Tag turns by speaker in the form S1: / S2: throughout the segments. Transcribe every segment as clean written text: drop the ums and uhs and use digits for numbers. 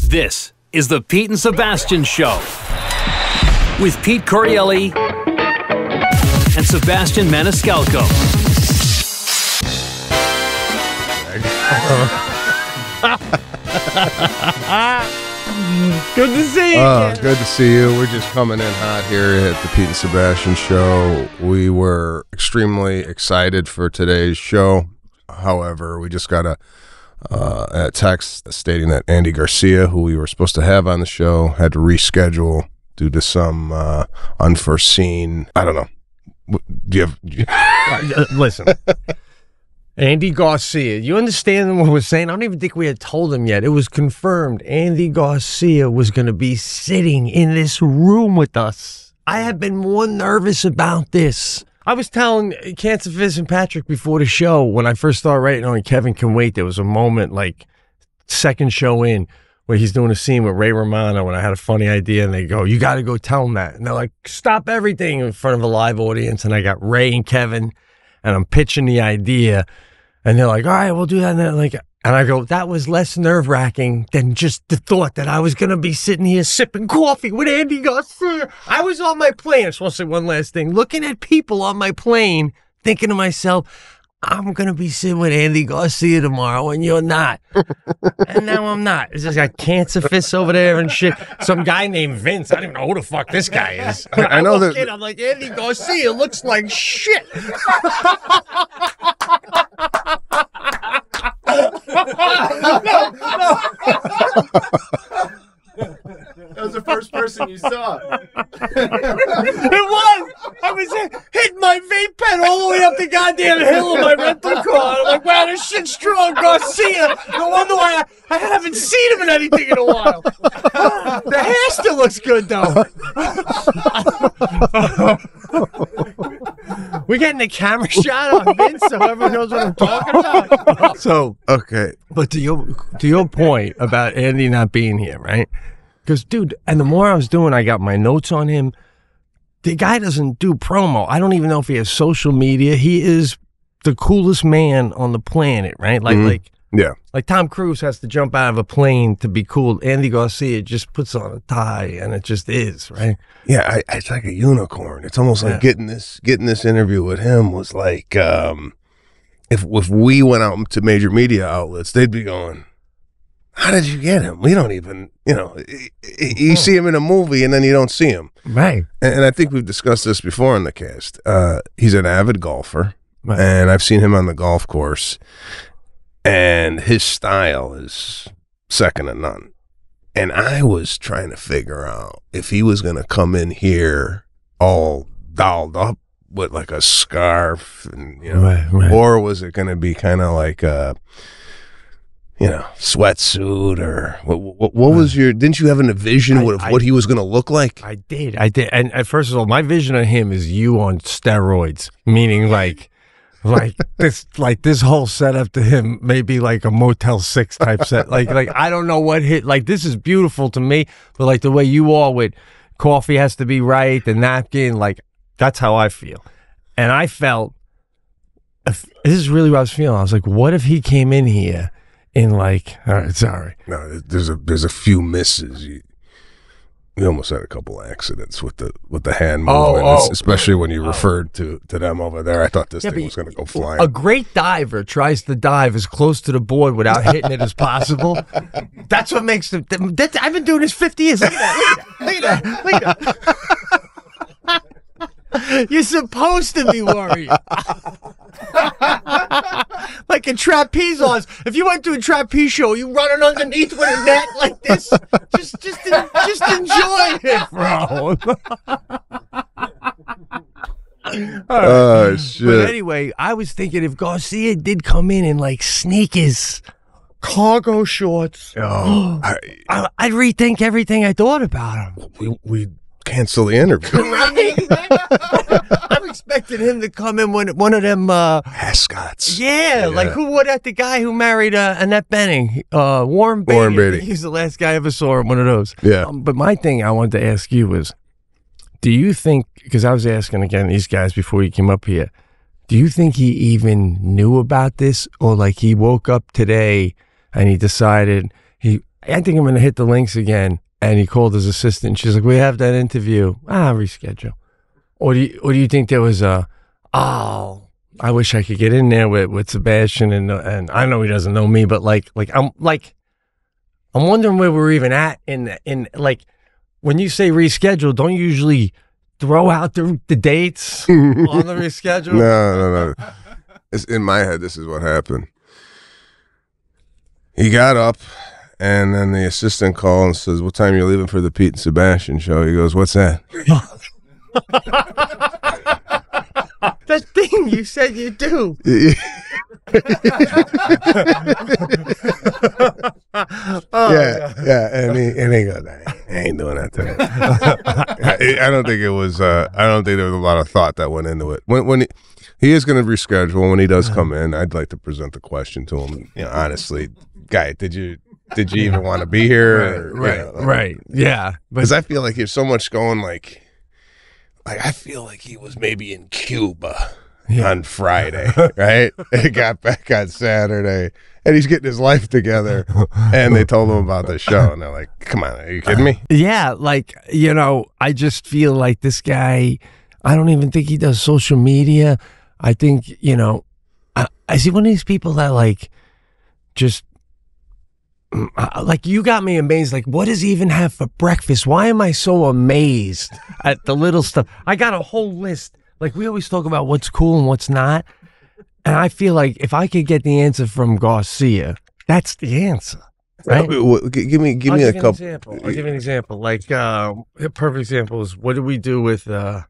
S1: This is the Pete and Sebastian Show with Pete Correale and Sebastian Maniscalco.
S2: Good to see you.
S3: Good to see you. We're just coming in hot here at the Pete and Sebastian Show. We were extremely excited for today's show. However, we just got a text stating that Andy Garcia, who we were supposed to have on the show, had to reschedule due to some unforeseen, I don't know. Do you have...
S2: Listen, Andy Garcia, you understand what we're saying? I don't even think we had told him yet. It was confirmed. Andy Garcia was going to be sitting in this room with us. I have been more nervous about this. I was telling Cancer Fizz and Patrick before the show, when I first started writing on Kevin Can Wait, there was a moment, like, second show in, where he's doing a scene with Ray Romano, and I had a funny idea, and they go, you got to go tell him that. And they're like, stop everything in front of a live audience. And I got Ray and Kevin, and I'm pitching the idea, and they're like, all right, we'll do that. And I go, that was less nerve-wracking than just the thought that I was going to be sitting here sipping coffee with Andy Garcia. I was on my plane. I just want to say one last thing. Looking at people on my plane, thinking to myself, I'm going to be sitting with Andy Garcia tomorrow, and you're not. And now I'm not. It's just got Cancer Fists over there and shit. Some guy named Vince. I don't even know who the fuck this guy is.
S3: I know that.
S2: I'm like, Andy Garcia looks like shit. No.
S4: That was the first person you saw.
S2: It was. I was hitting my vape pen all the way up the goddamn hill in my rental car. I'm like, wow, this shit's strong, Garcia. No wonder why I haven't seen him in anything in a while. The hair still looks good, though. We're getting a camera shot on Vince so everyone knows what I'm talking about.
S3: So, okay.
S2: But to your point about Andy not being here, right? Because, dude, and the more I was doing, I got my notes on him. The guy doesn't do promo. I don't even know if he has social media. He is the coolest man on the planet, right? Like Tom Cruise has to jump out of a plane to be cool. Andy Garcia just puts on a tie, and it just is, right?
S3: Yeah, it's like a unicorn. It's almost like getting this interview with him was like, if we went out to major media outlets, they'd be going, how did you get him? We don't even, you see him in a movie and then you don't see him.
S2: Right.
S3: And I think we've discussed this before on the cast. He's an avid golfer,
S2: right,
S3: and I've seen him on the golf course, and his style is second to none. And I was trying to figure out if he was going to come in here all dolled up with like a scarf, and,
S2: right.
S3: Or was it going to be kind of like a, sweatsuit, or what was your, didn't you have a vision of what he was going to look like?
S2: I did. And first of all, my vision of him is you on steroids, meaning like this whole setup to him may be like a Motel 6 type set. Like I don't know what hit, like this is beautiful to me, but like the way you are with coffee has to be right, the napkin, like that's how I feel. And I felt, this is really what I was feeling. I was like, what if he came in here in like, all right, sorry.
S3: No, there's a few misses. You almost had a couple accidents with the hand movement, especially when you referred to them over there. I thought this thing was going to go flying.
S2: A great diver tries to dive as close to the board without hitting it as possible. That's what makes them. I've been doing this 50 years. Look at that. You're supposed to be worried. Like a trapeze artist. If you went to a trapeze show, you running underneath with a net like this. Just enjoy it, bro.
S3: Oh, shit.
S2: But anyway, I was thinking if Garcia did come in like sneakers, cargo shorts, I'd rethink everything I thought about him.
S3: We cancel the interview.
S2: I'm expecting him to come in one of them
S3: ascots.
S2: Yeah, like the guy who married Annette Bening, Warren Beatty.
S3: Warren Beatty.
S2: He's the last guy I ever saw in one of those.
S3: Yeah.
S2: But my thing I wanted to ask you was, do you think, because I was asking again these guys before you came up here, do you think he even knew about this, or like he woke up today and he decided I think I'm going to hit the links again. And he called his assistant. She's like, we have that interview. Reschedule. Or do you think there was I wish I could get in there with Sebastian and I know he doesn't know me, but I'm wondering where we're even at in like when you say reschedule, don't you usually throw out the dates on the reschedule?
S3: No. It's in my head. This is what happened. He got up, and then the assistant called and says, "What time are you leaving for the Pete and Sebastian show?" He goes, "What's that?"
S2: That thing you said you do.
S3: Yeah, and he goes, "I ain't doing that today." I don't think it was. I don't think there was a lot of thought that went into it. When he is going to reschedule, when he does come in, I'd like to present the question to him. Honestly, guy, did you even want to be here?
S2: Right. Yeah,
S3: because I feel like there's so much going. Like I feel like he was maybe in Cuba. Yeah. On Friday, right? He got back on Saturday, and he's getting his life together. And they told him about the show, and they're like, "Come on, are you kidding me?"
S2: Yeah, I just feel like this guy. I don't even think he does social media. I think I see one of these people that just. You got me amazed. What does he even have for breakfast? Why am I so amazed at the little stuff? I got a whole list. We always talk about what's cool and what's not. And I feel like if I could get the answer from Garcia, that's the answer. Right?
S3: Give me a couple.
S2: I'll give you an example. A perfect example is what do we do with does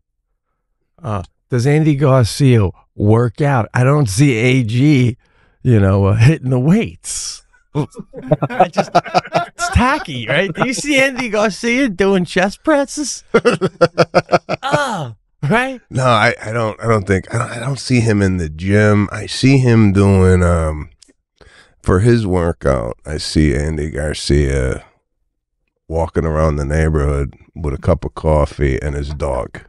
S2: Andy Garcia work out? I don't see AG, hitting the weights. It's tacky, right? Do you see Andy Garcia doing chest presses? Right?
S3: No, I don't think I don't see him in the gym. I see him doing for his workout. I see Andy Garcia walking around the neighborhood with a cup of coffee and his dog,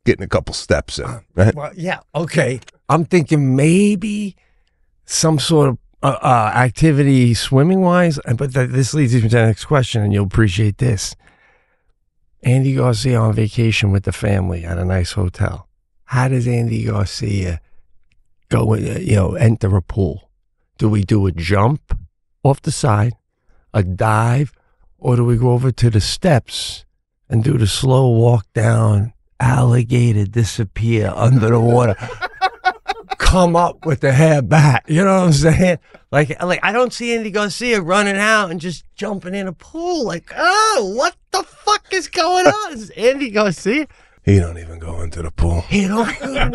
S3: getting a couple steps in. Right?
S2: Well, yeah. Okay. I'm thinking maybe some sort of activity swimming wise, but this leads me to the next question, and you'll appreciate this. Andy Garcia on vacation with the family at a nice hotel. How does Andy Garcia go, enter a pool? Do we do a jump off the side, a dive, or do we go over to the steps and do the slow walk down, alligator disappear under the water, come up with the hair back? You know what I'm saying? I don't see Andy Garcia running out and just jumping in a pool. What the fuck is going on? Is Andy Garcia?
S3: He don't even go into the pool.
S2: He don't even.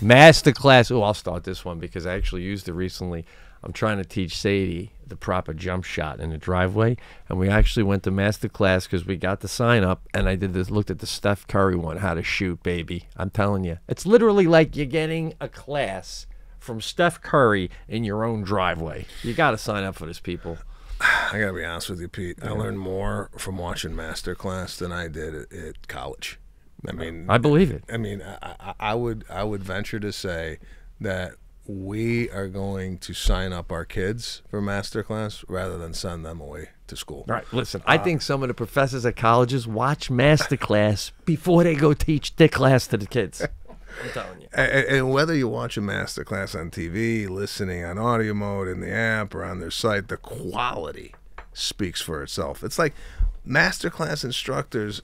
S2: Masterclass. Oh, I'll start this one because I actually used it recently. I'm trying to teach Sadie the proper jump shot in the driveway, and we actually went to Masterclass because we got the sign up, and I looked at the Steph Curry one, how to shoot, baby. I'm telling you, it's literally like you're getting a class from Steph Curry in your own driveway. You got to sign up for this, people.
S3: I gotta be honest with you, Pete. I learned more from watching Masterclass than I did at college.
S2: I believe it.
S3: I would venture to say that we are going to sign up our kids for Masterclass rather than send them away to school.
S2: All right, listen, I think some of the professors at colleges watch Masterclass before they go teach their class to the kids. I'm telling you.
S3: And whether you watch a Masterclass on TV, listening on audio mode in the app or on their site, the quality speaks for itself. It's like Masterclass instructors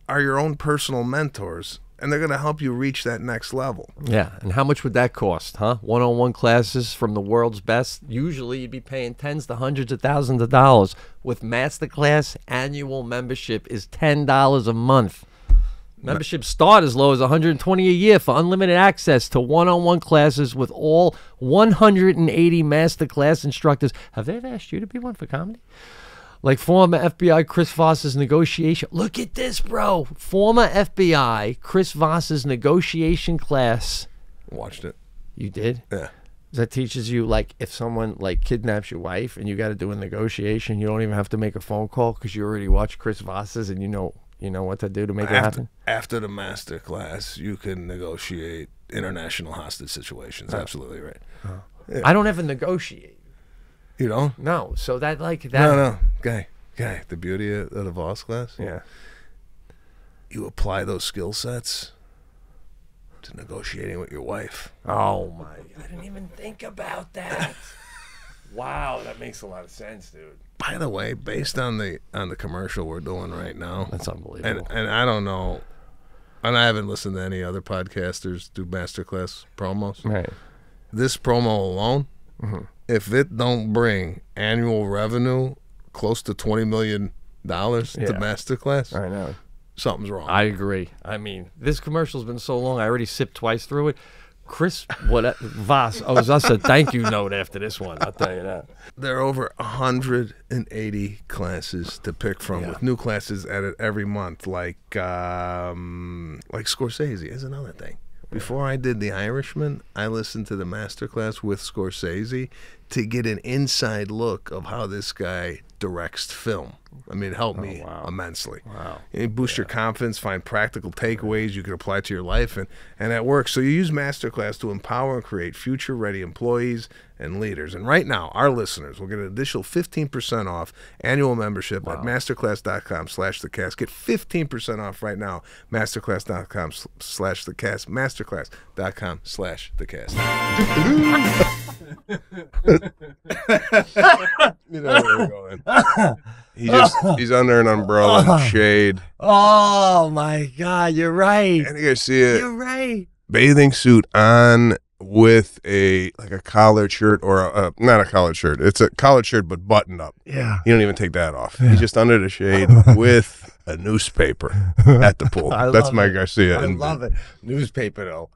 S3: are your own personal mentors, and they're going to help you reach that next level.
S2: Yeah, and how much would that cost, huh? One-on-one classes from the world's best. Usually you'd be paying tens to hundreds of thousands of dollars. With Masterclass, annual membership is $10 a month. Memberships start as low as $120 a year for unlimited access to one-on-one classes with all 180 Masterclass instructors. Have they ever asked you to be one for comedy? Like former FBI Chris Voss's negotiation. Look at this, bro. Former FBI Chris Voss's negotiation class.
S3: Watched it.
S2: You did?
S3: Yeah.
S2: That teaches you, if someone, kidnaps your wife and you got to do a negotiation, you don't even have to make a phone call because you already watched Chris Voss's and you know what to do to make it happen?
S3: After the master class, you can negotiate international hostage situations. Absolutely right.
S2: Yeah. I don't ever negotiate.
S3: You don't?
S2: No. So that like that.
S3: No. Guy. The beauty of the Voss class.
S2: Yeah.
S3: You apply those skill sets to negotiating with your wife.
S2: Oh my! I didn't even think about that. Wow, that makes a lot of sense, dude.
S3: By the way, based on the commercial we're doing right now,
S2: that's unbelievable.
S3: And I don't know, and I haven't listened to any other podcasters do masterclass promos.
S2: Right.
S3: This promo alone, if it don't bring annual revenue close to $20 million to masterclass,
S2: I know
S3: something's wrong.
S2: I agree. I mean, this commercial's been so long. I already sipped twice through it. Chris Voss owes us a thank you note after this one. I'll tell you that.
S3: There are over 180 classes to pick from, with new classes added every month. Like Scorsese is another thing. Before I did The Irishman, I listened to the masterclass with Scorsese to get an inside look of how this guy directs film. I mean, it helped me immensely.
S2: Wow.
S3: You boost your confidence, find practical takeaways you can apply to your life, and that works. So you use Masterclass to empower and create future-ready employees and leaders. And right now, our listeners will get an additional 15% off annual membership at masterclass.com/thecast. Get 15% off right now, masterclass.com/thecast, masterclass.com/thecast. You know where we're going. He's under an umbrella in shade.
S2: Oh my God, you're right.
S3: Andy Garcia,
S2: You're right.
S3: bathing suit on with a collared shirt, or not a collared shirt. It's a collared shirt but buttoned up.
S2: Yeah.
S3: You don't even take that off. He's just under the shade with a newspaper at the pool. That's my Garcia.
S2: I love it. Newspaper though.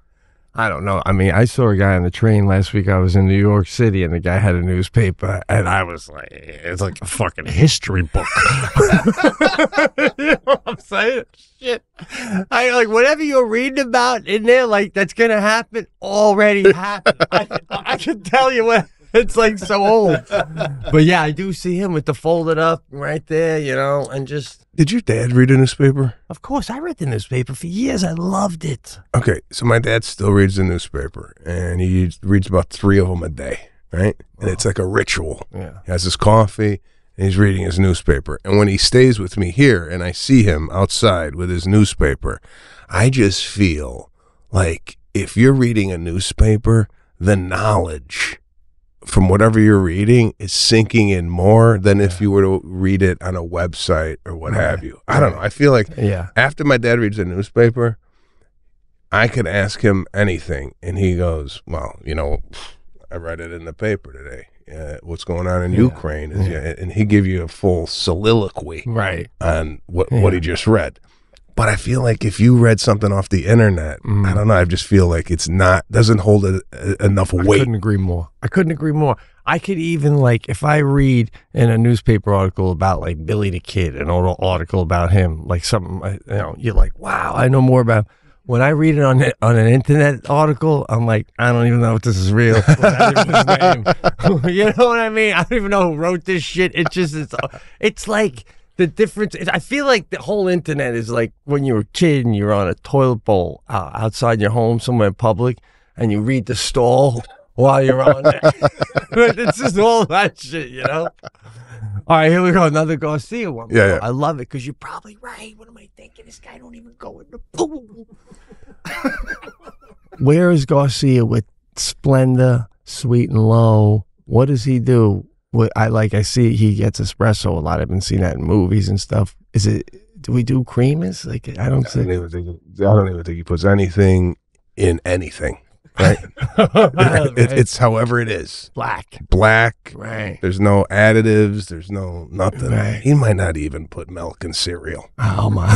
S2: I don't know. I mean, I saw a guy on the train last week. I was in New York City, and the guy had a newspaper, and I was like, it's like a fucking history book. You know what I'm saying? Shit. I like whatever you're reading about in there, like that's gonna happen, already happened. I can tell you what. It's like so old. But yeah, I do see him with the folded up right there, you know, and just.
S3: Did your dad read a newspaper?
S2: Of course, I read the newspaper for years. I loved it.
S3: Okay, so my dad still reads the newspaper, and he reads about 3 of them a day, right? And it's like a ritual.
S2: Yeah.
S3: He has his coffee, and he's reading his newspaper. And when he stays with me here, and I see him outside with his newspaper, I just feel like if you're reading a newspaper, the knowledge from whatever you're reading is sinking in more than if you were to read it on a website or what have you. I don't know. I feel like after my dad reads a newspaper, I could ask him anything, and he goes, well, you know, I read it in the paper today. What's going on in Ukraine is, and he give you a full soliloquy on what he just read. But I feel like if you read something off the internet, I don't know, I just feel like doesn't hold enough weight.
S2: I couldn't agree more. I could even, like, if I read in a newspaper article about, like, Billy the Kid, an old article about him, like something, you know, you're like, wow, I know more about him. When I read it on an internet article, I'm like, I don't even know if this is real. What's his name? You know what I mean? I don't even know who wrote this shit. It's like... The difference is, I feel like the whole internet is like when you're a kid and you're on a toilet bowl outside your home somewhere in public, and you read the stall while you're on it. It's just all that shit, you know? All right, here we go. Another Garcia one.
S3: Yeah.
S2: I love it because you're probably right. What am I thinking? This guy don't even go in the pool. Where is Garcia with Splenda, Sweet and Low? What does he do? I see he gets espresso a lot. I've been seeing that in movies and stuff. Do we do creamers? Like, I don't even think
S3: he puts anything in anything. Right? It's however it is.
S2: Black.
S3: Right. There's no additives. There's no nothing. Right. He might not even put milk in cereal.
S2: Oh my.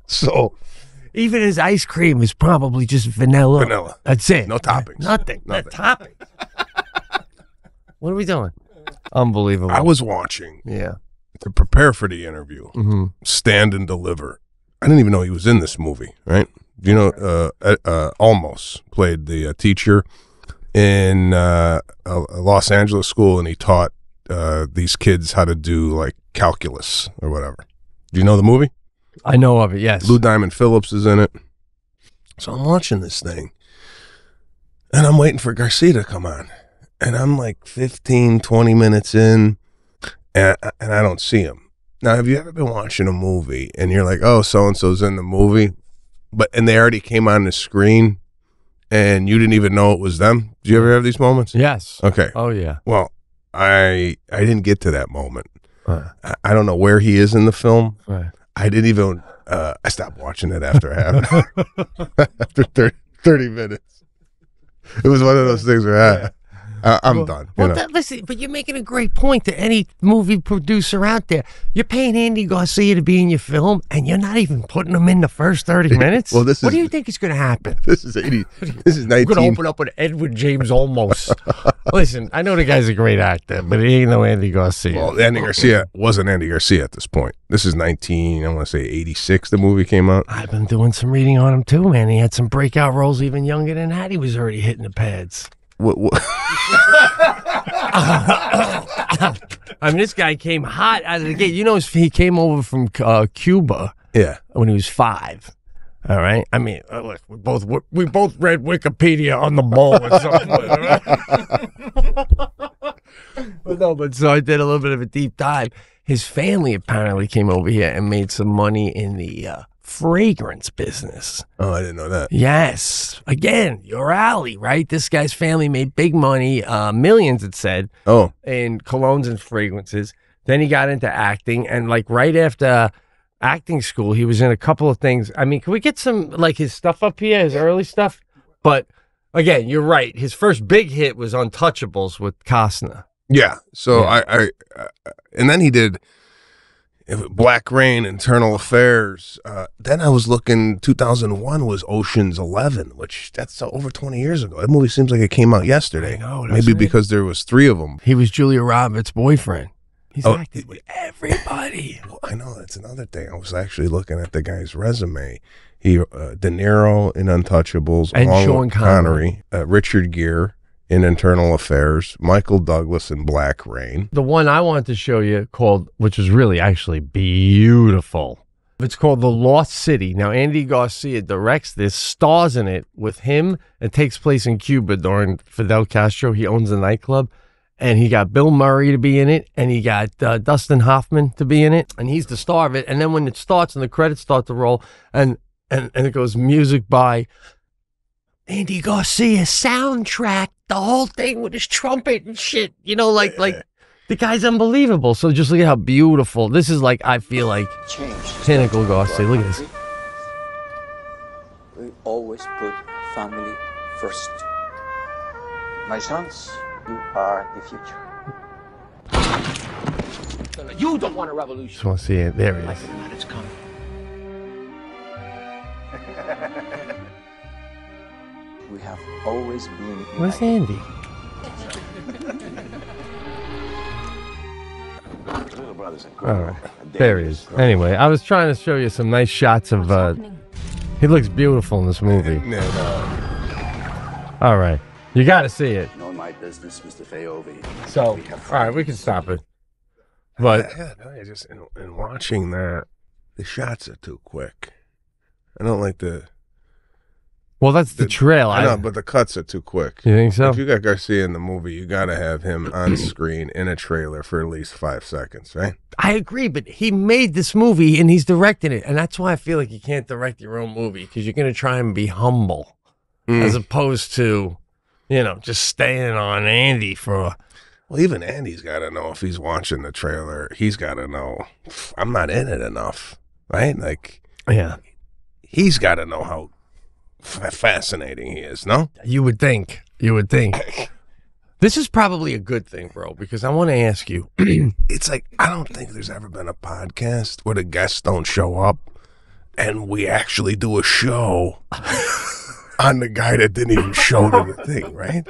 S3: So
S2: even his ice cream is probably just vanilla. That's it.
S3: No toppings.
S2: Nothing. No toppings. What are we doing? Unbelievable.
S3: I was watching.
S2: Yeah.
S3: To prepare for the interview. Stand and Deliver. I didn't even know he was in this movie, right? You know, Almos played the teacher in a Los Angeles school, and he taught these kids how to do, like, calculus or whatever. Do you know the movie?
S2: I know of it, yes.
S3: Lou Diamond Phillips is in it. So I'm watching this thing, and I'm waiting for Garcia to come on. And I'm like 15, 20 minutes in, and I don't see him. Now, have you ever been watching a movie, and you're like, oh, so-and-so's in the movie, and they already came on the screen, and you didn't even know it was them? Do you ever have these moments?
S2: Yes.
S3: Okay.
S2: Oh, yeah.
S3: Well, I didn't get to that moment. I don't know where he is in the film.
S2: Right.
S3: I didn't even, I stopped watching it after after 30 minutes. It was one of those things where I'm done.
S2: Listen, but you're making a great point to any movie producer out there. You're paying Andy Garcia to be in your film, and you're not even putting him in the first 30 minutes?
S3: Well,
S2: what do you think is going to happen?
S3: This is 80. This is 19.
S2: We're going to open up with Edward James Olmos. Listen, I know the guy's a great actor, but he ain't no Andy Garcia.
S3: Well, Andy Garcia wasn't Andy Garcia at this point. This is 19, I want to say 86 the movie came out.
S2: I've been doing some reading on him too, man. He had some breakout roles even younger than that. He was already hitting the pads.
S3: What?
S2: I mean, this guy came hot out of the gate. You know, he came over from Cuba.
S3: Yeah.
S2: When he was 5. All right. I mean, look, we both read Wikipedia on the ball at some point. But so I did a little bit of a deep dive. His family apparently came over here and made some money in the fragrance business.
S3: Oh, I didn't know that.
S2: Yes. Again, your alley, right? This guy's family made big money, millions, it said, in colognes and fragrances. Then he got into acting, and like right after acting school, he was in a couple of things. I mean, can we get some, like, his stuff up here, his early stuff? But again, you're right. His first big hit was Untouchables with Costner.
S3: Yeah. So I and then he did Black Rain, Internal Affairs. Then I was looking, 2001 was Ocean's 11, which that's over 20 years ago. That movie seems like it came out yesterday.
S2: I know.
S3: Maybe because there was 3 of them.
S2: He was Julia Roberts' boyfriend. He's acted with everybody.
S3: Well, I know, that's another thing. I was actually looking at the guy's resume. He De Niro in Untouchables,
S2: and Sean Connery.
S3: Richard Gere in Internal Affairs, Michael Douglas in Black Rain.
S2: The one I wanted to show you which is really actually beautiful. It's called The Lost City. Now, Andy Garcia directs this, stars in it with him. It takes place in Cuba during Fidel Castro. He owns a nightclub. And he got Bill Murray to be in it, and he got Dustin Hoffman to be in it, and he's the star of it. And then when it starts and the credits start to roll, and it goes music by Andy Garcia, soundtrack, the whole thing with his trumpet and shit. You know, like the guy's unbelievable. So just look at how beautiful. This is like, I feel like pinnacle Garcia. Look at this.
S5: We always put family first. My sons, you are the future. You don't want a revolution.
S2: Just want to see it. There he is.
S5: It's coming. We have always been.
S2: Where's Andy? All right. There he is. Anyway, I was trying to show you some nice shots of. He looks beautiful in this movie. All right. You got to see it.
S5: Know my business, Mr. Fayovi.
S2: So, all right, we can stop it. But
S3: just in watching that, the shots are too quick. I don't like the.
S2: Well, that's the trail.
S3: I know, but the cuts are too quick.
S2: You think so?
S3: If you got Garcia in the movie, you got to have him on screen in a trailer for at least 5 seconds, right?
S2: I agree, but he made this movie and he's directing it, and that's why I feel like you can't direct your own movie, because you're going to try and be humble, as opposed to, just staying on Andy for.
S3: Well, even Andy's got to know if he's watching the trailer. He's got to know I'm not in it enough, right? Like,
S2: yeah,
S3: he's got to know how fascinating he is. No,
S2: you would think. This is probably a good thing, bro, because I want to ask you.
S3: It's like, I don't think there's ever been a podcast where the guests don't show up and we actually do a show on the guy that didn't even show to the thing, right?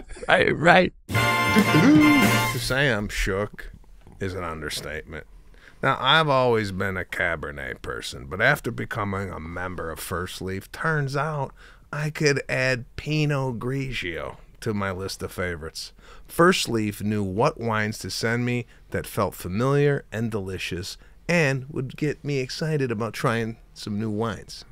S2: Right.
S3: To say I'm shook is an understatement. Now, I've always been a Cabernet person, but after becoming a member of First Leaf, turns out I could add Pinot Grigio to my list of favorites. First Leaf knew what wines to send me that felt familiar and delicious and would get me excited about trying some new wines.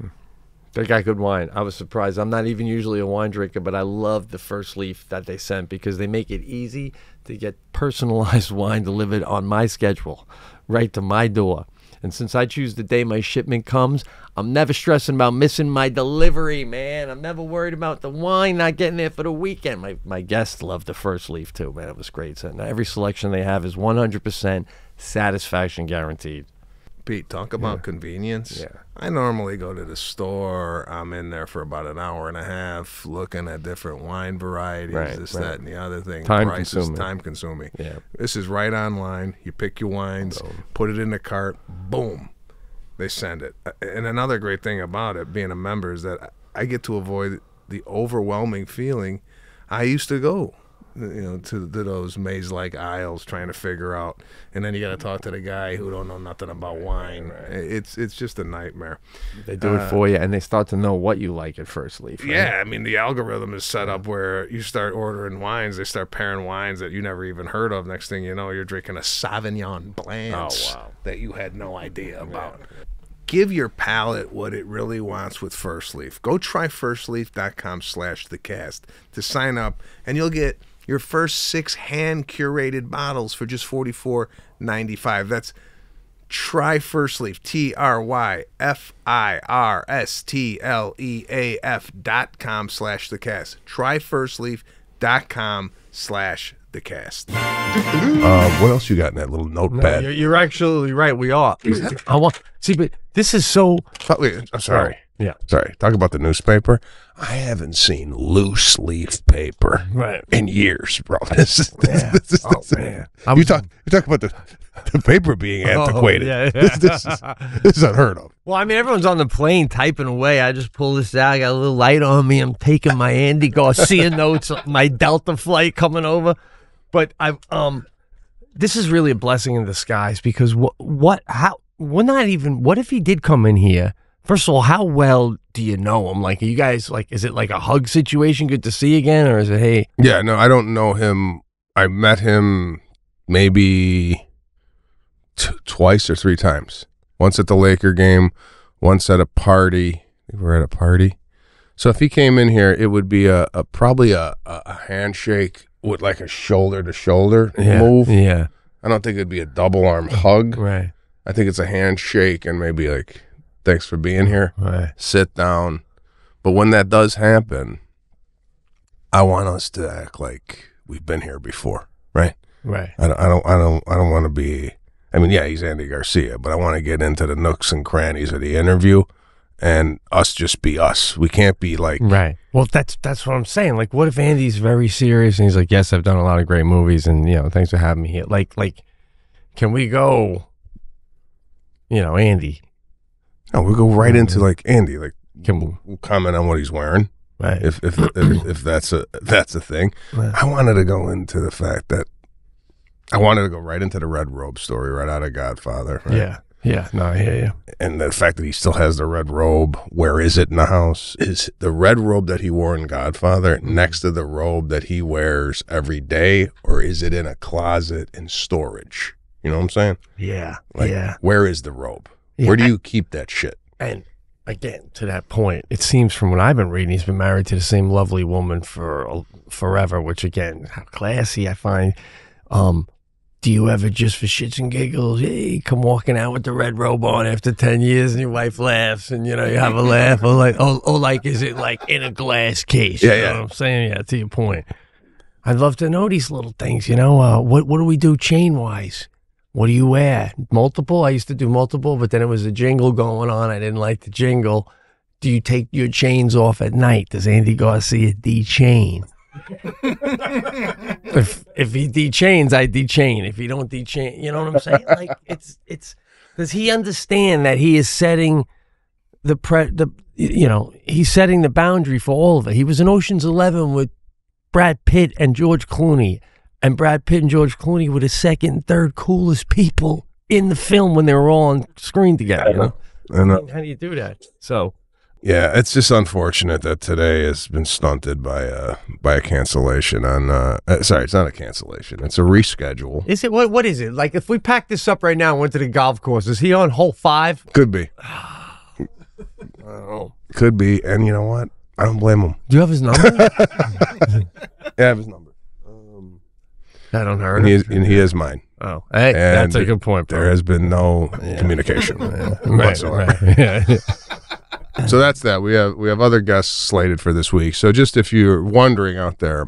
S2: They got good wine. I was surprised. I'm not even usually a wine drinker, but I love the first leaf that they sent because they make it easy to get personalized wine delivered on my schedule, right to my door. And since I choose the day my shipment comes, I'm never stressing about missing my delivery, man. I'm never worried about the wine not getting there for the weekend. My guests love the first leaf, too, man. It was great. So every selection they have is 100% satisfaction guaranteed.
S3: Pete, talk about convenience.
S2: Yeah.
S3: I normally go to the store. I'm in there for about an hour and a half looking at different wine varieties, that, and the other thing. Time consuming.
S2: Yeah.
S3: This is right online. You pick your wines, put it in the cart, boom, they send it. And another great thing about it, being a member, is that I get to avoid the overwhelming feeling I used to go. To those maze-like aisles trying to figure out, and then you got to talk to the guy who don't know nothing about wine. Right. It's just a nightmare.
S2: They do it for you, and they start to know what you like at first leaf. Right?
S3: Yeah, I mean, the algorithm is set up where you start ordering wines, they start pairing wines that you never even heard of. Next thing you know, you're drinking a Sauvignon Blanc that you had no idea about. Give your palate what it really wants with First Leaf. Go try firstleaf.com/thecast to sign up, and you'll get your first 6 hand-curated bottles for just $44.95. That's Try First Leaf, TryFirstleaf.com/thecast. Tryfirstleaf.com/thecast. What else you got in that little notepad?
S2: No, you're actually right. We are. But this is so.
S3: I'm sorry.
S2: Yeah.
S3: Sorry. Talk about the newspaper. I haven't seen loose leaf paper in years, bro. This man. You talk about the paper being antiquated. This is unheard of.
S2: Well, I mean, everyone's on the plane typing away. I just pull this out. I got a little light on me. I'm taking my Andy Garcia notes, my Delta flight coming over. But this is really a blessing in disguise because what if he did come in here? First of all, how well do you know him? Like, are you guys is it like a hug situation? Good to see you again, or is it hey?
S3: Yeah, no, I don't know him. I met him maybe twice or 3 times. Once at the Laker game, once at a party. We were at a party. So if he came in here, it would be probably a handshake with like a shoulder to shoulder move.
S2: Yeah.
S3: I don't think it'd be a double arm hug.
S2: Right.
S3: I think it's a handshake and maybe like, thanks for being here.
S2: Right.
S3: Sit down. But when that does happen, I want us to act like we've been here before, right?
S2: Right.
S3: I don't want to be. I mean, yeah, he's Andy Garcia, but I want to get into the nooks and crannies of the interview, and us just be us. We can't be like
S2: right. Well, that's what I'm saying. Like, what if Andy's very serious and he's like, "Yes, I've done a lot of great movies, and thanks for having me here." Like, can we go? Andy.
S3: No, we'll go right into like Andy. Like,
S2: we'll
S3: comment on what he's wearing,
S2: right?
S3: If that's a thing. Right. I wanted to go into the fact that I wanted to go right into the red robe story, right out of Godfather. Right?
S2: Yeah. No, I hear you.
S3: And the fact that he still has the red robe. Where is it in the house? Is the red robe that he wore in Godfather next to the robe that he wears every day, or is it in a closet in storage? You know what I'm saying?
S2: Yeah.
S3: Where is the robe?
S2: Yeah.
S3: Where do you keep that shit?
S2: And again, to that point, it seems from what I've been reading, he's been married to the same lovely woman for forever, which again, how classy I find. Do you ever just for shits and giggles, hey, come walking out with the red robe on after 10 years and your wife laughs and, you have a laugh? Or like, is it like in a glass case?
S3: Yeah,
S2: you know what I'm saying? Yeah, to your point. I'd love to know these little things, what do we do chain-wise? What do you wear? Multiple? I used to do multiple, but then it was a jingle going on. I didn't like the jingle. Do you take your chains off at night? Does Andy Garcia de-chain? if he de-chains, I de-chain. If he don't de-chain, you know what I'm saying? Like it's. Does he understand that he is setting he's setting the boundary for all of it? He was in Ocean's 11 with Brad Pitt and George Clooney. And Brad Pitt and George Clooney were the second and third coolest people in the film when they were all on screen together.
S3: I know.
S2: How do you do that? So,
S3: yeah, it's just unfortunate that today has been stunted by a cancellation on. Sorry, it's not a cancellation. It's a reschedule.
S2: Is it what is it? Like if we pack this up right now and went to the golf course, is he on hole 5?
S3: Could be.
S2: I don't know.
S3: Could be. And you know what? I don't blame him.
S2: Do you have his number?
S3: I have his number.
S2: I don't hurt
S3: And
S2: him.
S3: he is mine.
S2: Oh, hey,
S3: And
S2: that's a good point, bro.
S3: There has been no communication whatsoever.
S2: Right. Yeah.
S3: So that's that. We have other guests slated for this week. So just if you're wondering out there,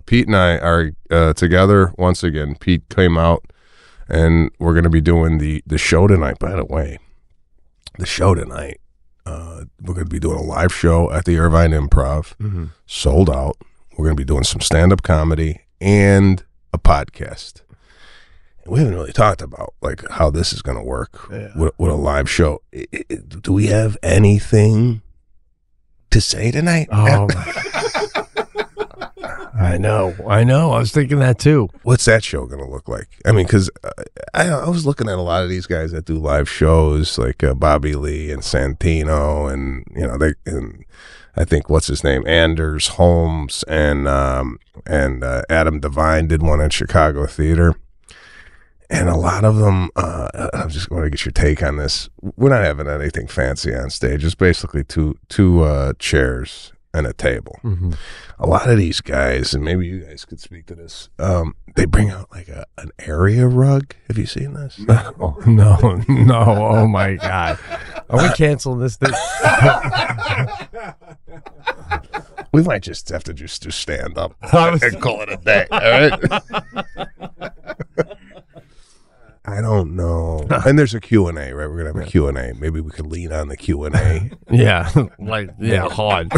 S3: Pete and I are together once again. Pete came out, and we're going to be doing the show tonight. By the way, the show tonight, we're going to be doing a live show at the Irvine Improv, sold out. We're going to be doing some stand-up comedy and a podcast. And we haven't really talked about like how this is going to work with a live show. Do we have anything to say tonight?
S2: Oh, I know. I was thinking that too.
S3: What's that show going to look like? I mean, because I was looking at a lot of these guys that do live shows, like Bobby Lee and Santino, and and I think what's his name, Anders Holmes, and Adam Devine did one at Chicago Theater, and a lot of them. I just want to get your take on this. We're not having anything fancy on stage. It's basically two chairs and a table. A lot of these guys, and maybe you guys could speak to this, they bring out like an area rug. Have you seen this?
S2: No. Oh my God. Are we canceling this thing?
S3: We might just have to just stand up and call it a day. All right. I don't know. And there's a Q&A, right? We're going to have a Q&A. Maybe we could lean on the Q&A.
S2: Hard.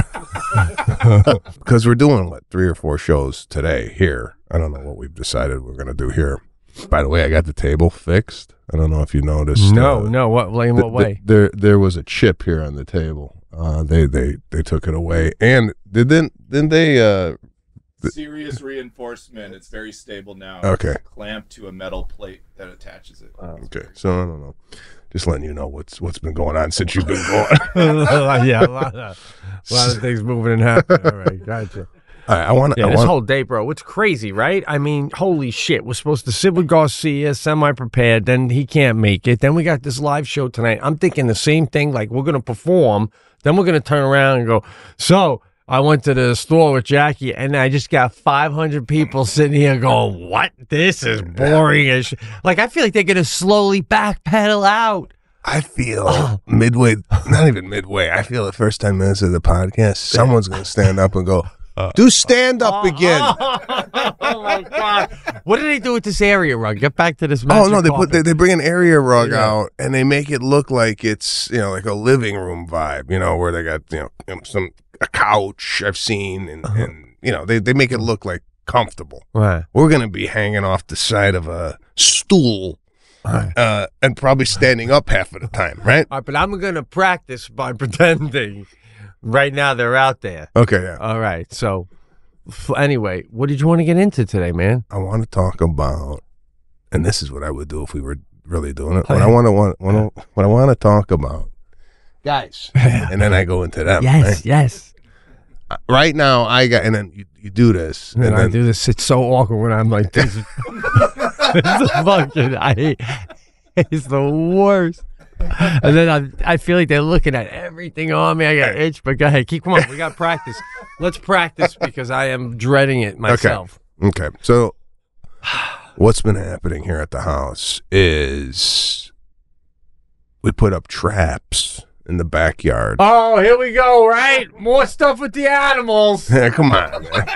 S3: Because we're doing, 3 or 4 shows today here. I don't know what we've decided we're going to do here. By the way, I got the table fixed. I don't know if you noticed.
S2: No. What? In what way?
S3: There was a chip here on the table. They took it away. And didn't they...
S4: Serious reinforcement. It's very stable now.
S3: Okay.
S4: It's clamped to a metal plate that attaches it.
S3: Okay. So I don't know. Just letting you know what's been going on since you've been going.
S2: Yeah, a lot of things moving and happening. All right, gotcha.
S3: All right,
S2: this whole day, bro, it's crazy, right? I mean, holy shit. We're supposed to sit with Garcia, semi-prepared, then he can't make it. Then we got this live show tonight. I'm thinking the same thing, like we're going to perform, then we're going to turn around and go, so I went to the store with Jackie, and I just got 500 people sitting here going, what? This is boring as shit. Like, I feel like they're going to slowly backpedal out.
S3: I feel midway, not even midway, I feel the first 10 minutes of the podcast, someone's going to stand up and go, do stand up again.
S2: Oh my God. What do they do with this area rug? Get back to this magic carpet.
S3: They bring an area rug out, and they make it look like it's, like a living room vibe, where they got, a couch I've seen, and they make it look like comfortable.
S2: Right.
S3: We're going to be hanging off the side of a stool. Right. And probably standing up half of the time, right?
S2: All right, but I'm going to practice by pretending right now they're out there.
S3: Okay, yeah.
S2: All right. So, anyway, what did you want to get into today, man?
S3: I want to talk about, and this is what I would do if we were really doing it. What I want to talk about, guys, and then I go into them.
S2: Yes.
S3: Right now, and then you do this,
S2: and then I do this. It's so awkward when I'm like this. It's the worst. And then I feel like they're looking at everything on me. I got itch, but go ahead. Come on. We got practice. Let's practice because I am dreading it myself.
S3: Okay. So what's been happening here at the house is we put up traps in the backyard.
S2: Oh, here we go, right? More stuff with the animals.
S3: Yeah, come on, man.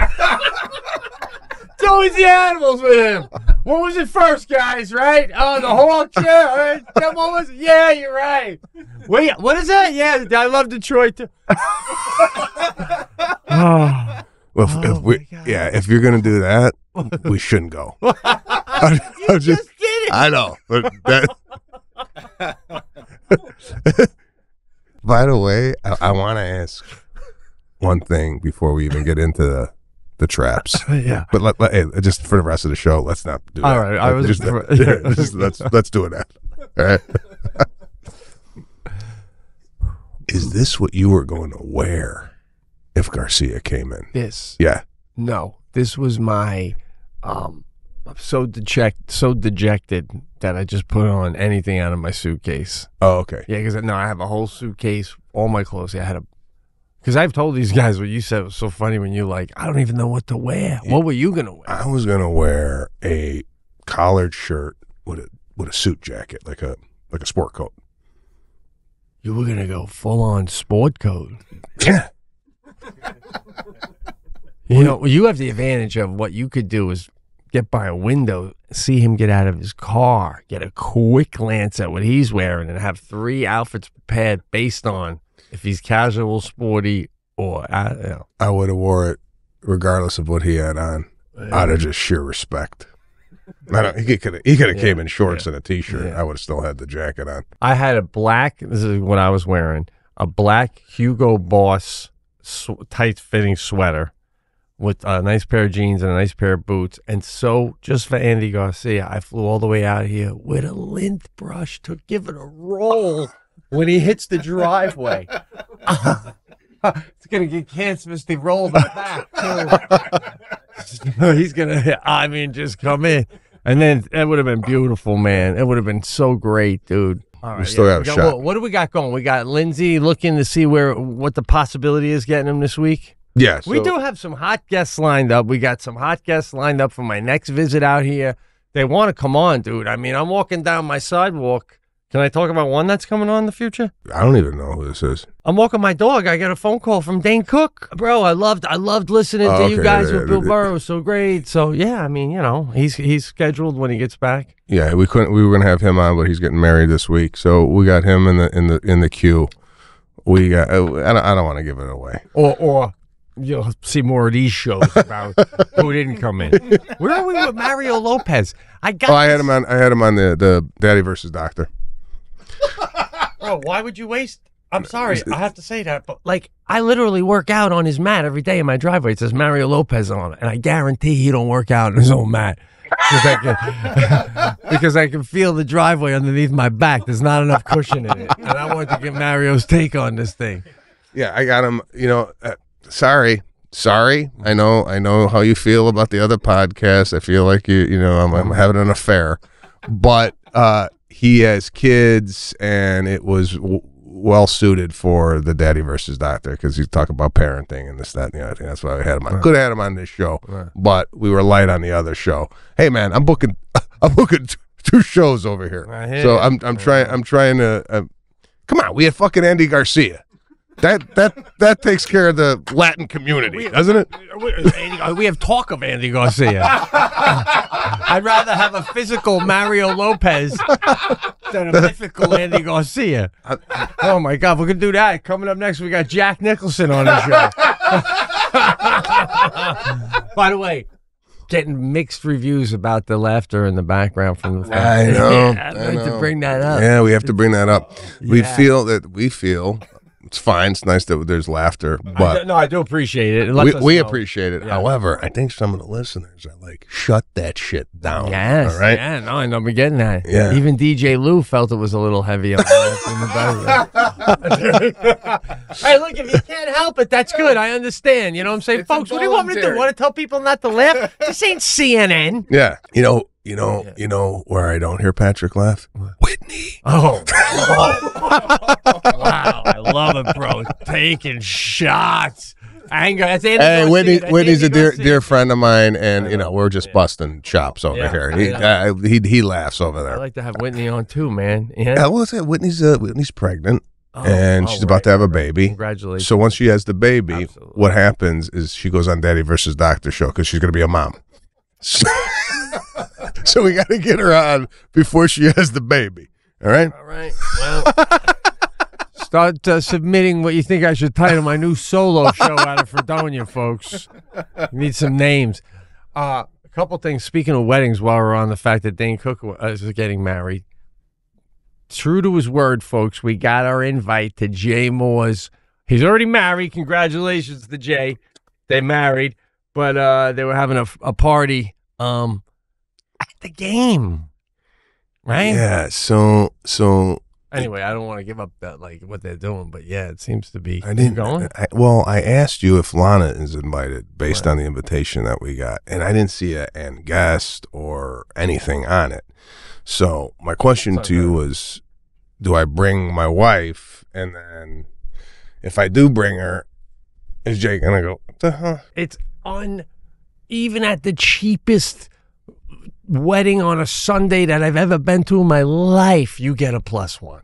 S2: It's always the animals with him. What was it first, guys, right? Oh, the Hawk chair. All right. What was it? Yeah, you're right. Wait, what is that? Yeah, I love Detroit too.
S3: If you're gonna do that, we shouldn't go.
S2: You just did it.
S3: I know, but that. By the way, I want to ask one thing before we even get into the traps.
S2: Yeah.
S3: But just for the rest of the show, let's not do that.
S2: All right.
S3: Let's do that. All right. Is this what you were going to wear if Garcia came in?
S2: This.
S3: Yeah.
S2: No. This was my I'm so dejected that I just put on anything out of my suitcase.
S3: Oh, okay.
S2: Yeah, because I have a whole suitcase, all my clothes. I had Because I've told these guys what you said was so funny when you're like, I don't even know what to wear. What were you going to wear?
S3: I was going to wear a collared shirt with a suit jacket, like a sport coat.
S2: You were going to go full-on sport coat.
S3: Yeah.
S2: You know, you have the advantage of what you could do is get by a window, see him get out of his car, get a quick glance at what he's wearing, and have 3 outfits prepared based on if he's casual, sporty, or
S3: I would have wore it regardless of what he had on, out of just sheer respect. He could have came in shorts and a t-shirt. I would have still had the jacket on.
S2: I had a black. This is what I was wearing: a black Hugo Boss tight-fitting sweater with a nice pair of jeans and a nice pair of boots. And so, just for Andy Garcia, I flew all the way out here with a lint brush to give it a roll when he hits the driveway. It's going to get cancerous. They roll the back, too. He's going to, just come in. And then that would have been beautiful, man. It would have been so great, dude. All right,
S3: we still got a shot.
S2: What do we got going? We got Lindsay looking to see what the possibility is getting him this week.
S3: Yeah.
S2: We do have some hot guests lined up. We got some hot guests lined up for my next visit out here. They want to come on, dude. I mean, I'm walking down my sidewalk. Can I talk about one that's coming on in the future?
S3: I don't even know who this is.
S2: I'm walking my dog. I got a phone call from Dane Cook. Bro, I loved listening to you guys with Bill Burr. It was so great. So, yeah, I mean, he's scheduled when he gets back. Yeah,
S3: we were going to have him on, but he's getting married this week. So we got him in the queue. We got I don't want to give it away.
S2: Or you'll see more of these shows about who didn't come in. Where are we with Mario Lopez?
S3: I had him on the Daddy versus Doctor.
S2: Bro, why would you waste? I'm sorry, I have to say that, but I literally work out on his mat every day in my driveway. It says Mario Lopez on it, and I guarantee he don't work out on his own mat because I can feel the driveway underneath my back. There's not enough cushion in it, and I want to get Mario's take on this thing.
S3: Yeah, I got him. Sorry. I know how you feel about the other podcast. I feel like I'm having an affair, but he has kids, and it was well suited for the Daddy versus Doctor because he's talking about parenting and this, that, and the other thing. That's why I had him on. Could have had him on this show, but we were light on the other show. Hey, man, I'm booking 2 shows over here, so I'm trying to. Come on, we had fucking Andy Garcia. That takes care of the Latin community, doesn't it?
S2: We have talk of Andy Garcia. I'd rather have a physical Mario Lopez than a mythical Andy Garcia. Oh my God, we're gonna do that. Coming up next, we got Jack Nicholson on the show. By the way, getting mixed reviews about the laughter in the background from the
S3: family. I know.
S2: I'd like to bring that up.
S3: Yeah, we have to bring that up. We feel. It's fine. It's nice that there's laughter, but
S2: I do appreciate it.
S3: We appreciate it. Yeah. However, I think some of the listeners are like, "Shut that shit down."
S2: Yes,
S3: all right.
S2: Yeah, no, I know. We're getting that.
S3: Yeah.
S2: Even DJ Lou felt it was a little heavy on the background. Hey, look, if you can't help it, that's good. I understand. You know what I'm saying, folks? What do you want me to do? Want to tell people not to laugh? This ain't CNN.
S3: Yeah. You know where I don't hear Patrick laugh? Whitney.
S2: Oh. Wow. I love it, bro. Taking shots. Anger. That's Andy Garcia.
S3: Hey, Whitney's a dear friend of mine, and we're just busting chops over here. He laughs over there.
S2: I like to have Whitney on too, man. Yeah.
S3: I will say Whitney's pregnant. And she's about to have a baby.
S2: Congratulations.
S3: So once she has the baby, what happens is she goes on Daddy versus Doctor show because she's going to be a mom. So we got to get her on before she has the baby. All right?
S2: All right. Well, start submitting what you think I should title my new solo show out of Fredonia, folks. Need some names. A couple things. Speaking of weddings, while we're on the fact that Dane Cook is getting married. True to his word, folks, we got our invite to Jay Moore's. He's already married. Congratulations to Jay. They married, but they were having a party at the game, right?
S3: Yeah. So
S2: anyway, I don't want to give up that what they're doing, but yeah, it seems to be.
S3: I didn't
S2: going.
S3: I asked you if Lana is invited based on the invitation that we got, and I didn't see an guest or anything on it. So my question to you was, do I bring my wife? And then if I do bring her, Is Jake gonna go, what the hell?
S2: It's even at the cheapest wedding on a Sunday that I've ever been to in my life, you get a +1.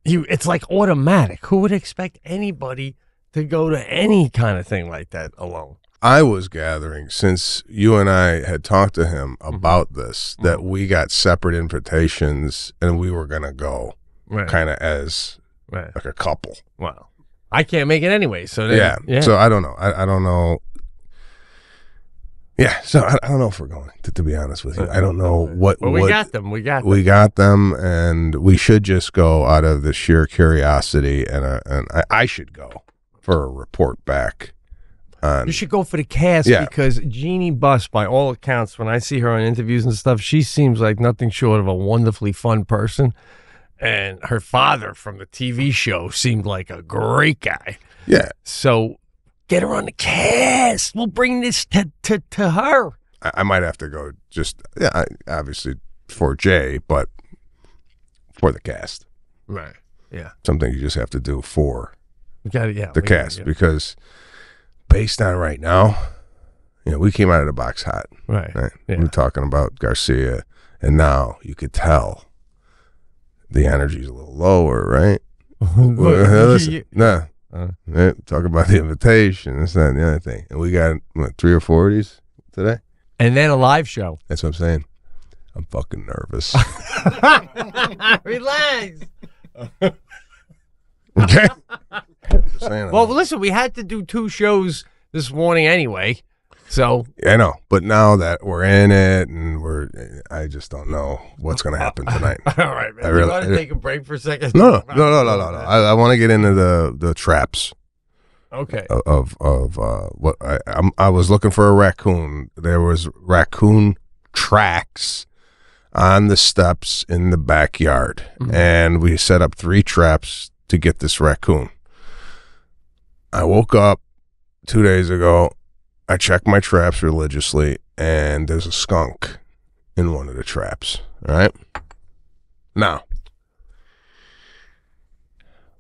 S2: It's like automatic. Who would expect anybody to go to any kind of thing like that alone?
S3: I was gathering, since you and I had talked to him about this, that we got separate invitations and we were going to go kind of as like a couple.
S2: Wow. I can't make it anyway. So then,
S3: yeah. So I don't know. I don't know. Yeah. So I don't know if we're going, to be honest with you. I don't know what.
S2: But we got them. We got
S3: them, and we should just go out of the sheer curiosity, and I should go for a report back.
S2: You should go for the cast because Jeannie Buss, by all accounts, when I see her on interviews and stuff, she seems like nothing short of a wonderfully fun person. And her father from the TV show seemed like a great guy.
S3: Yeah.
S2: So get her on the cast. We'll bring this to her.
S3: I might have to go just, obviously for Jay, but for the cast.
S2: Right. Yeah.
S3: Something you just have to do for the cast because based on right now, we came out of the box hot.
S2: Right.
S3: Yeah.
S2: We
S3: were talking about Garcia, and now you could tell the energy's a little lower, right? Listen, talk about the invitation, this, that, and the other thing. And we got, 3 or 4 of these today?
S2: And then a live show.
S3: That's what I'm saying. I'm fucking nervous.
S2: Relax.
S3: Okay.
S2: Well, listen, we had to do 2 shows this morning anyway, so.
S3: I know, but now that we're in it and I just don't know what's going to happen tonight.
S2: All right, man. You want to take a break for a second?
S3: No. I want to get into the traps.
S2: Okay.
S3: Of what I was looking for a raccoon. There was raccoon tracks on the steps in the backyard, and we set up 3 traps to get this raccoon. I woke up 2 days ago. I checked my traps religiously, and there's a skunk in one of the traps. All right. Now,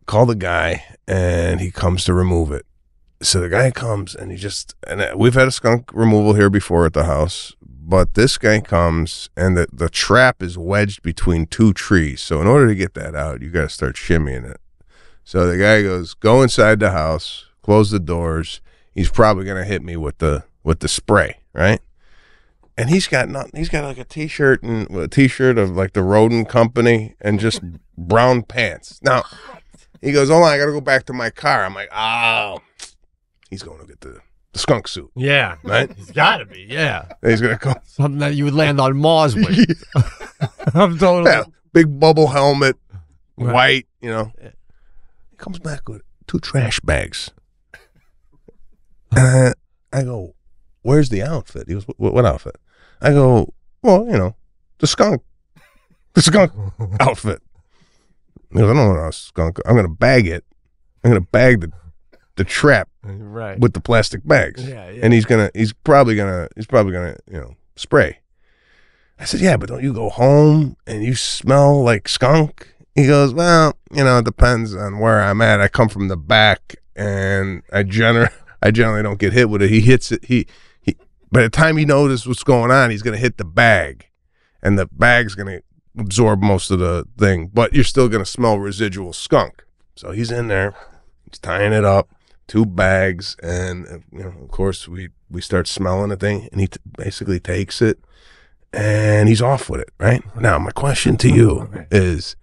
S3: call the guy, and he comes to remove it. So the guy comes, and we've had a skunk removal here before at the house, but this guy comes, and the trap is wedged between 2 trees. So in order to get that out, you got to start shimmying it. So the guy goes, go inside the house, close the doors. He's probably going to hit me with the spray, right? And he's got like a t-shirt of like the Rodent Company and just brown pants. Now, he goes, hold on, I got to go back to my car. I'm like, oh, he's going to get the skunk suit.
S2: Yeah.
S3: Right?
S2: He's got to be, yeah.
S3: And he's going to come.
S2: Something that you would land on Mars with. I'm totally.
S3: Yeah, big bubble helmet, white, He comes back with 2 trash bags. And I go, where's the outfit? He goes, what outfit? I go, well, the skunk outfit. He goes, I don't know a skunk. I'm going to bag it. I'm going to bag the trap with the plastic bags.
S2: Yeah.
S3: And he's probably gonna spray. I said, yeah, but don't you go home and you smell like skunk? He goes, well, it depends on where I'm at. I come from the back, and I generally don't get hit with it. He hits it. He by the time he notices what's going on, he's gonna hit the bag, and the bag's gonna absorb most of the thing. But you're still gonna smell residual skunk. So he's in there, he's tying it up, 2 bags, and of course we start smelling the thing, and he basically takes it, and he's off with it. Right now, my question to you is,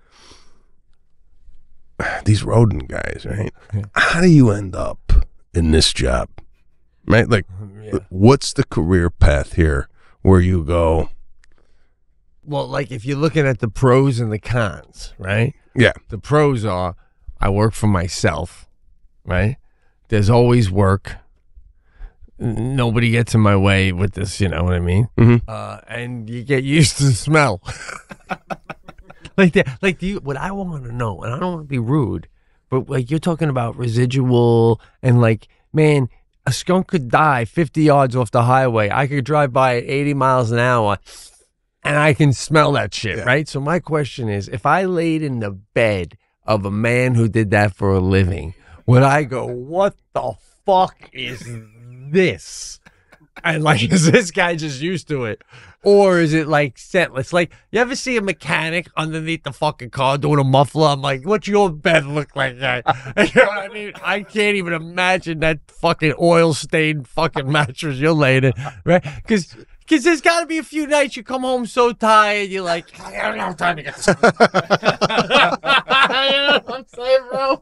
S3: these rodent guys, right? How do you end up in this job, right? Like, what's the career path here where you go?
S2: Well, like if you're looking at the pros and the cons, right?
S3: Yeah.
S2: The pros are I work for myself, right? There's always work. Nobody gets in my way with this, you know what I mean?
S3: Mm-hmm.
S2: And you get used to the smell. Like that, what I want to know, and I don't want to be rude, but like you're talking about residual, and like, man, a skunk could die 50 yards off the highway. I could drive by at 80 miles an hour, and I can smell that shit, right? So my question is, if I laid in the bed of a man who did that for a living, would I go, what the fuck is this? And like, is this guy just used to it? Or is it like scentless? Like, you ever see a mechanic underneath the fucking car doing a muffler? I'm like, what's your bed look like that? You know what I mean? I can't even imagine that fucking oil-stained fucking mattress you're laying in, right? Because there's got to be a few nights you come home so tired, you're like, I don't have time to get this. You know what I'm saying, bro?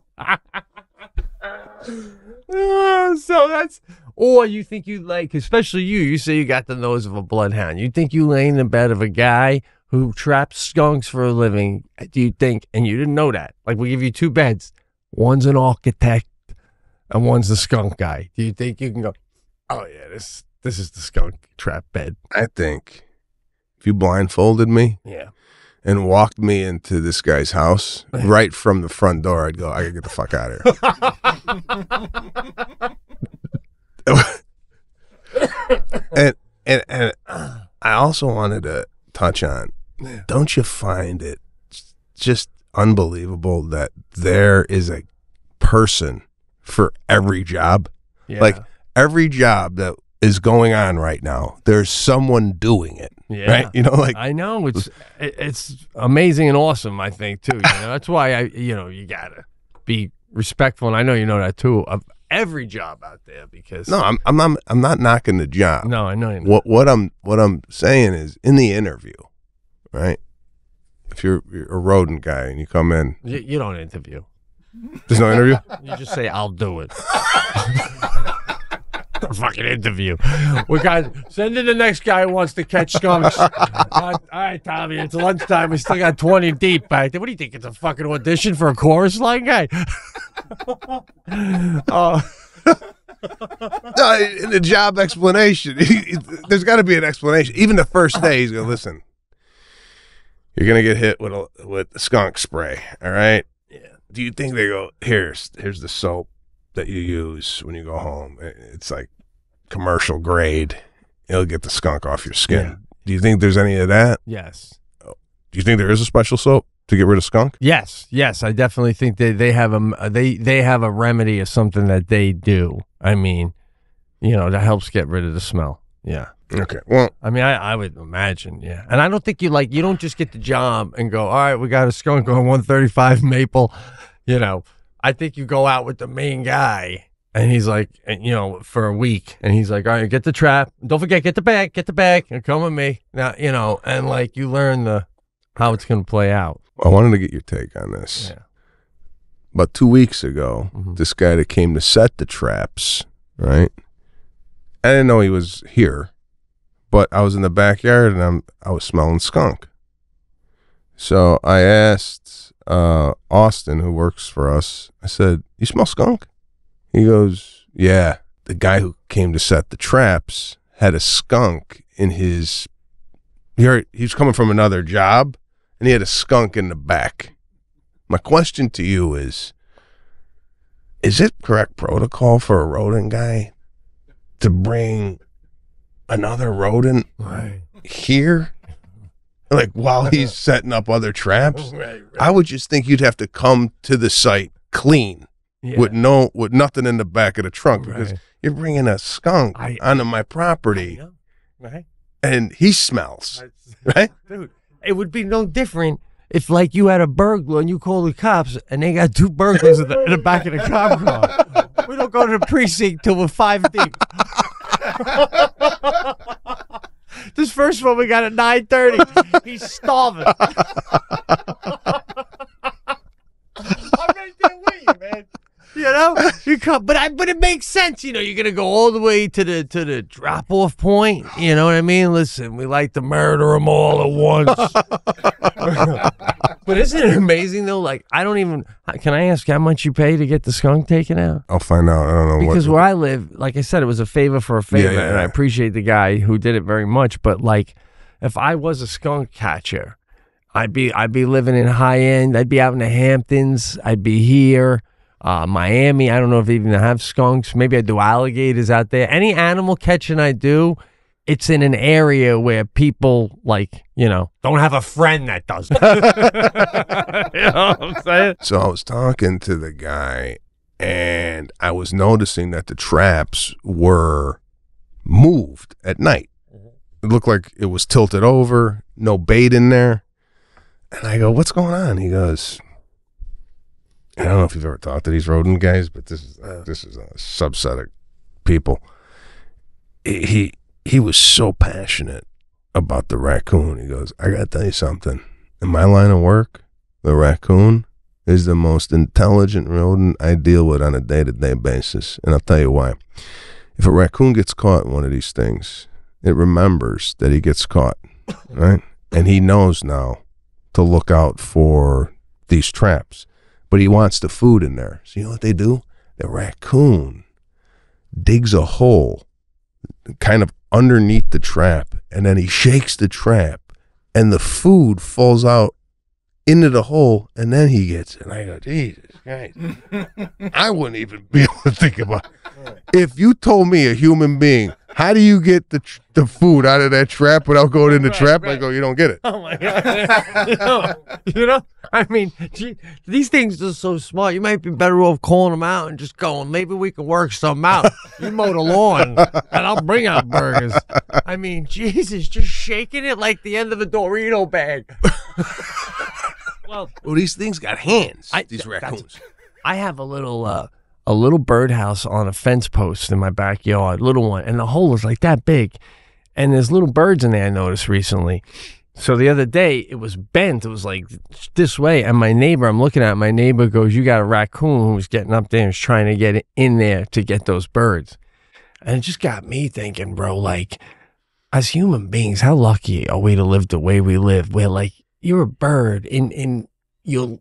S2: So that's... Or you think you like, especially you say you got the nose of a bloodhound. You think you lay in the bed of a guy who traps skunks for a living. Do you think, and you didn't know that, like we give you two beds. One's an architect and one's the skunk guy. Do you think you can go, oh yeah, this is the skunk trap bed?
S3: I think if you blindfolded me and walked me into this guy's house right from the front door, I'd go, I gotta get the fuck out of here. and I also wanted to touch on, don't you find it just unbelievable that there is a person for every job? Like every job that is going on right now, there's someone doing it. Right? You know, like
S2: I know it's amazing and awesome, I think too. You know, that's why you gotta be respectful, and I know you know that too, of every job out there, because
S3: no, I'm not knocking the job.
S2: No, I know you're not.
S3: What I'm saying is, in the interview, right? If you're a rodent guy and you come in,
S2: you don't interview.
S3: There's no interview.
S2: You just say, "I'll do it." Fucking interview. We got send in the next guy who wants to catch skunks. All right, Tommy, it's lunchtime. We still got 20 deep back there. What do you think? It's a fucking audition for a chorus line guy?
S3: No, in the job explanation, there's got to be an explanation. Even the first day, he's gonna listen. You're gonna get hit with skunk spray. All right. Yeah. Do you think they go, here's the soap that you use when you go home? It's like commercial grade. It'll get the skunk off your skin. Yeah. Do you think there's any of that?
S2: Yes.
S3: Do you think there is a special soap to get rid of skunk?
S2: Yes. I definitely think they have a remedy or something that they do. I mean, that helps get rid of the smell. Yeah.
S3: Okay. Well,
S2: I mean, I would imagine, yeah. And I don't think you don't just get the job and go, all right, we got a skunk on 135 Maple, I think you go out with the main guy, and he's like, for a week, and he's like, all right, get the trap. Don't forget, get the bag, and come with me. Now, and like you learn how it's going to play out.
S3: I wanted to get your take on this.
S2: Yeah.
S3: About 2 weeks ago, this guy that came to set the traps, right? I didn't know he was here, but I was in the backyard and I was smelling skunk. So I asked Austin, who works for us, I said, you smell skunk? He goes, yeah. The guy who came to set the traps had a skunk in his, he was coming from another job, and he had a skunk in the back. My question to you is it correct protocol for a rodent guy to bring another rodent here? Like while he's setting up other traps? Right. I would just think you'd have to come to the site clean with nothing in the back of the trunk, because you're bringing a skunk onto my property, right? And he smells, right?
S2: Dude, it would be no different if like you had a burglar and you call the cops and they got two burglars in the back of the cop car. We don't go to the precinct till we're 5 deep. This first one we got at 9:30. He's starving. I'm right there with you, man. You come, but it makes sense. You're gonna go all the way to the drop off point. You know what I mean? Listen, we like to murder them all at once. But isn't it amazing though? Like, I don't even. Can I ask how much you pay to get the skunk taken out?
S3: I'll find out. I don't know,
S2: because where I live, like I said, it was a favor for a favor, and I appreciate the guy who did it very much. But like, if I was a skunk catcher, I'd be living in high end. I'd be out in the Hamptons. I'd be here. Miami, I don't know if they even have skunks. Maybe I do alligators out there. Any animal catching I do, it's in an area where people don't have a friend that does it. You know what I'm saying?
S3: So I was talking to the guy, and I was noticing that the traps were moved at night. It looked like it was tilted over, no bait in there. And I go, what's going on? He goes, I don't know if you've ever talked to these rodent guys, but this is a subset of people. He was so passionate about the raccoon. He goes, I gotta tell you something. In my line of work, the raccoon is the most intelligent rodent I deal with on a day-to-day basis. And I'll tell you why. If a raccoon gets caught in one of these things, it remembers that he gets caught, right? And he knows now to look out for these traps. But he wants the food in there. So you know what they do? The raccoon digs a hole kind of underneath the trap, and then he shakes the trap, and the food falls out into the hole, and then he gets it. And I go, Jesus Christ. I wouldn't even be able to think about it. If you told me, a human being, how do you get the food out of that trap without going in the trap? I go, you don't get it.
S2: Oh my God. you know, I mean, gee, these things are so smart. You might be better off calling them out and just going, maybe we can work something out. You mow the lawn and I'll bring out burgers. I mean, Jesus, just shaking it like the end of a Dorito bag.
S3: Well, these things got hands, these raccoons.
S2: I have a little birdhouse on a fence post in my backyard, little one, and the hole is like that big. And there's little birds in there I noticed recently. So the other day, it was bent. It was like this way. And my neighbor goes, you got a raccoon who's getting up there and is trying to get in there to get those birds. And it just got me thinking, bro, like, as human beings, how lucky are we to live the way we live? Where, like, you're a bird in your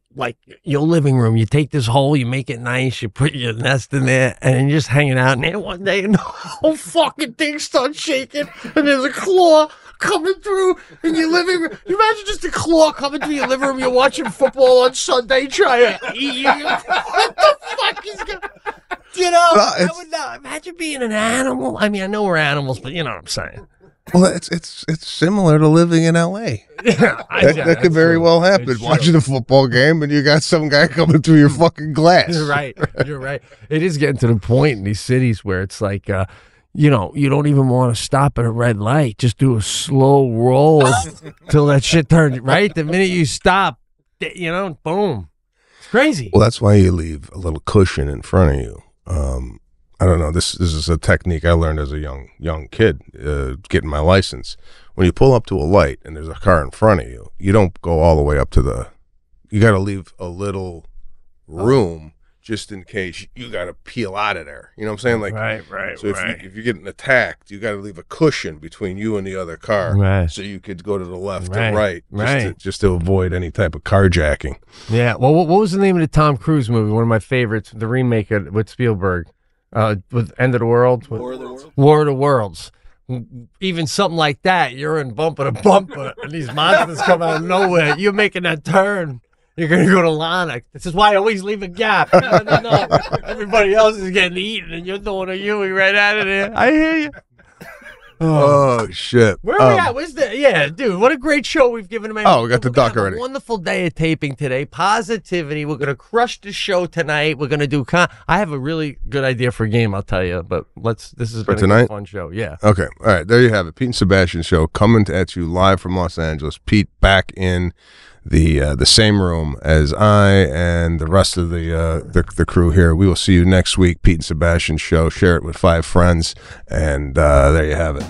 S2: living room. You take this hole, you make it nice, you put your nest in there, and you're just hanging out in there one day, and the whole fucking thing starts shaking, and there's a claw coming through in your living room. You imagine just a claw coming through your living room. You're watching football on Sunday, trying to eat you. What the fuck is going? You know, I would not imagine being an animal. I mean, I know we're animals, but you know what I'm saying.
S3: Well, it's similar to living in L.A.
S2: Yeah,
S3: that could very well happen. Watching a football game and you got some guy coming through your fucking glass.
S2: You're right. You're right. It is getting to the point in these cities where it's like, you know, you don't even want to stop at a red light. Just do a slow roll till that shit turns, right? The minute you stop, you know, boom. It's crazy.
S3: Well, that's why you leave a little cushion in front of you. I don't know. This is a technique I learned as a young kid, getting my license. When you pull up to a light and there's a car in front of you, you don't go all the way up to you got to leave a little room just in case you got to peel out of there. You know what I'm saying? Like,
S2: right.
S3: So if you're getting attacked, you got to leave a cushion between you and the other car, so you could go to the left or right, just to avoid any type of carjacking. Yeah.
S2: Well, what was the name of the Tom Cruise movie? One of my favorites, the remake with Spielberg. With End of the World, War of the Worlds. Even something like that, you're in bumper to bumper, and these monsters come out of nowhere. You're making that turn. You're going to go to Lana. This is why I always leave a gap. No. Everybody else is getting eaten, and you're throwing a Yui right out of there. I hear you.
S3: Oh shit!
S2: Where are we at? Where's the? Yeah, dude, what a great show we've given him.
S3: Oh, we got the duck already.
S2: Wonderful day of taping today. Positivity. We're gonna crush the show tonight. We're gonna do. I have a really good idea for a game. I'll tell you, but this is
S3: for tonight.
S2: A fun show. Yeah.
S3: Okay. All right. There you have it. Pete and Sebastian show coming at you live from Los Angeles. Pete back in the same room as I and the rest of the crew here. We will see you next week. Pete and Sebastian show. Share it with 5 friends, and there you have it.